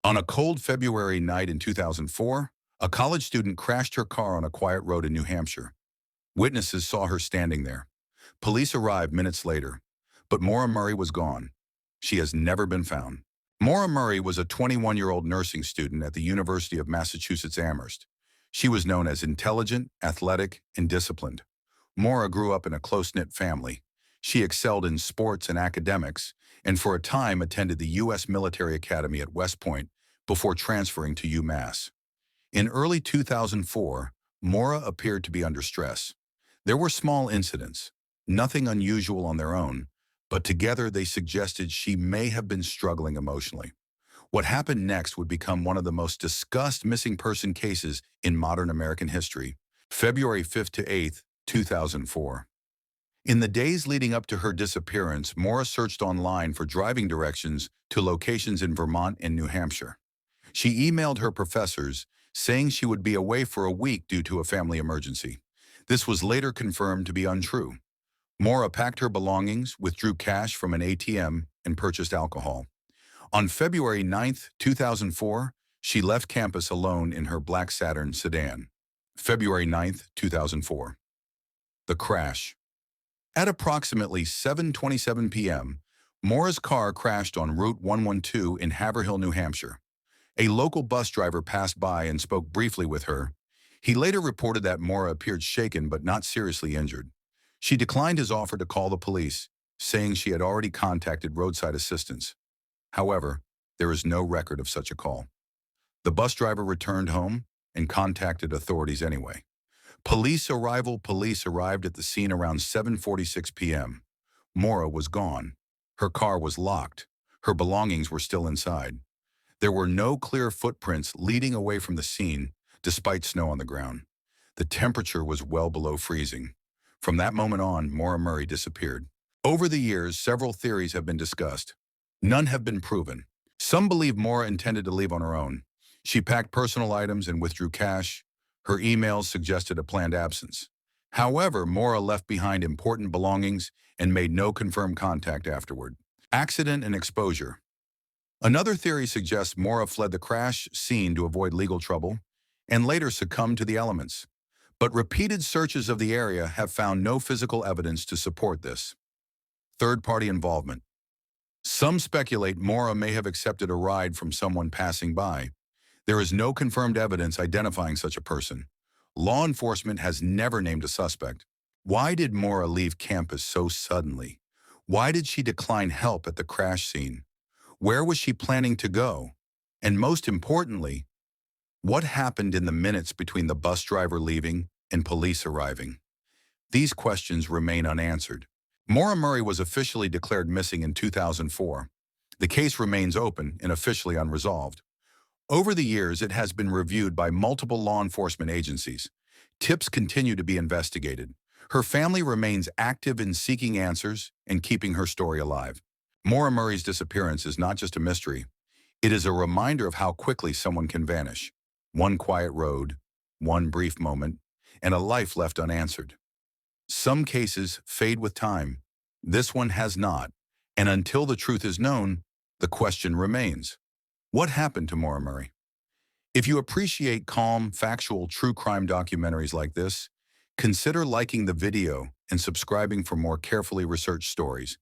On a cold February night in 2004, a college student crashed her car on a quiet road in New Hampshire. Witnesses saw her standing there. Police arrived minutes later, but Maura Murray was gone. She has never been found. Maura Murray was a 21-year-old nursing student at the University of Massachusetts Amherst. She was known as intelligent, athletic, and disciplined. Maura grew up in a close-knit family. She excelled in sports and academics, and for a time attended the U.S. Military Academy at West Point before transferring to UMass. In early 2004, Maura appeared to be under stress. There were small incidents, nothing unusual on their own, but together they suggested she may have been struggling emotionally. What happened next would become one of the most discussed missing person cases in modern American history. February 5th to 8th, 2004. In the days leading up to her disappearance, Maura searched online for driving directions to locations in Vermont and New Hampshire. She emailed her professors, saying she would be away for a week due to a family emergency. This was later confirmed to be untrue. Maura packed her belongings, withdrew cash from an ATM, and purchased alcohol. On February 9th, 2004, she left campus alone in her black Saturn sedan. February 9th, 2004. The crash. At approximately 7:27 p.m., Maura's car crashed on Route 112 in Haverhill, New Hampshire. A local bus driver passed by and spoke briefly with her. He later reported that Maura appeared shaken but not seriously injured. She declined his offer to call the police, saying she had already contacted roadside assistance. However, there is no record of such a call. The bus driver returned home and contacted authorities anyway. Police arrived at the scene around 7:46 p.m. Maura was gone. Her car was locked. Her belongings were still inside. There were no clear footprints leading away from the scene, despite snow on the ground. The temperature was well below freezing. From that moment on, Maura Murray disappeared. Over the years, several theories have been discussed. None have been proven. Some believe Maura intended to leave on her own. She packed personal items and withdrew cash. Her emails suggested a planned absence. However, Maura left behind important belongings and made no confirmed contact afterward. Accident and exposure. Another theory suggests Maura fled the crash scene to avoid legal trouble and later succumbed to the elements. But repeated searches of the area have found no physical evidence to support this. Third-party involvement. Some speculate Maura may have accepted a ride from someone passing by. There is no confirmed evidence identifying such a person. Law enforcement has never named a suspect. Why did Maura leave campus so suddenly? Why did she decline help at the crash scene? Where was she planning to go? And most importantly, what happened in the minutes between the bus driver leaving and police arriving? These questions remain unanswered. Maura Murray was officially declared missing in 2004. The case remains open and officially unresolved. Over the years, it has been reviewed by multiple law enforcement agencies. Tips continue to be investigated. Her family remains active in seeking answers and keeping her story alive. Maura Murray's disappearance is not just a mystery. It is a reminder of how quickly someone can vanish. One quiet road, one brief moment, and a life left unanswered. Some cases fade with time. This one has not. And until the truth is known, the question remains. What happened to Maura Murray? If you appreciate calm, factual, true crime documentaries like this, consider liking the video and subscribing for more carefully researched stories.